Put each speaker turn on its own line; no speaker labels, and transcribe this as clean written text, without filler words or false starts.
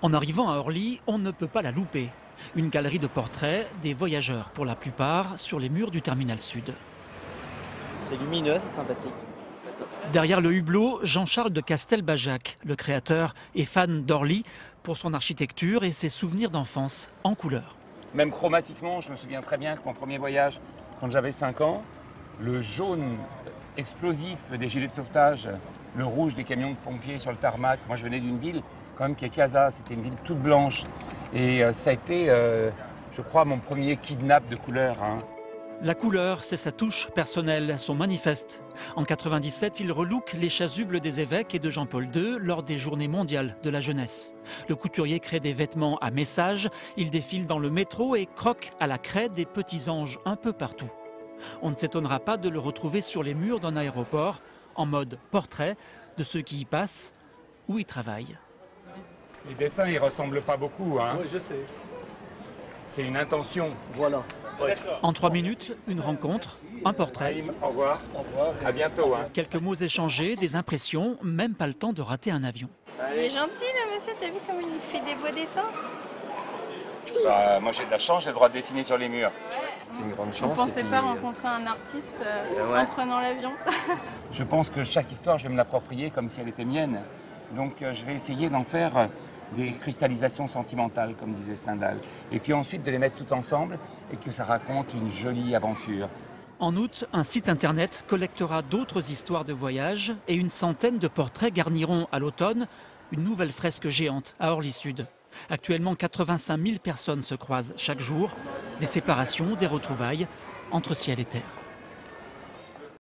En arrivant à Orly, on ne peut pas la louper. Une galerie de portraits, des voyageurs pour la plupart, sur les murs du terminal sud.
C'est lumineux, c'est sympathique.
Derrière le hublot, Jean-Charles de Castelbajac, le créateur, est fan d'Orly pour son architecture et ses souvenirs d'enfance en couleur.
Même chromatiquement, je me souviens très bien que mon premier voyage, quand j'avais 5 ans, le jaune explosif des gilets de sauvetage, le rouge des camions de pompiers sur le tarmac. Moi, je venais d'une ville quand même qui est Casa, c'était une ville toute blanche. Et ça a été, je crois, mon premier kidnap de couleur.
La couleur, c'est sa touche personnelle, son manifeste. En 97, il relook les chasubles des évêques et de Jean-Paul II lors des Journées mondiales de la jeunesse. Le couturier crée des vêtements à messages, il défile dans le métro et croque à la craie des petits anges un peu partout. On ne s'étonnera pas de le retrouver sur les murs d'un aéroport, en mode portrait de ceux qui y passent ou y travaillent.
Les dessins, ils ressemblent pas beaucoup.
Oui, je sais.
C'est une intention.
Voilà.
En 3 minutes, une rencontre, un portrait.
Naïm, au revoir.
Au revoir.
À bientôt.
Quelques mots échangés, des impressions, même pas le temps de rater un avion.
Il est gentil le monsieur, t'as vu comme il fait des beaux dessins?
Moi j'ai de la chance, j'ai le droit de dessiner sur les murs.
C'est une grande
On
chance.
pensait pas rencontrer un artiste en prenant l'avion.
Je pense que chaque histoire, je vais me l'approprier comme si elle était mienne. Donc je vais essayer d'en faire des cristallisations sentimentales, comme disait Stendhal. Et puis ensuite de les mettre tout ensemble et que ça raconte une jolie aventure.
En août, un site internet collectera d'autres histoires de voyage et une centaine de portraits garniront à l'automne une nouvelle fresque géante à Orly-Sud. Actuellement, 85 000 personnes se croisent chaque jour. Des séparations, des retrouvailles entre ciel et terre.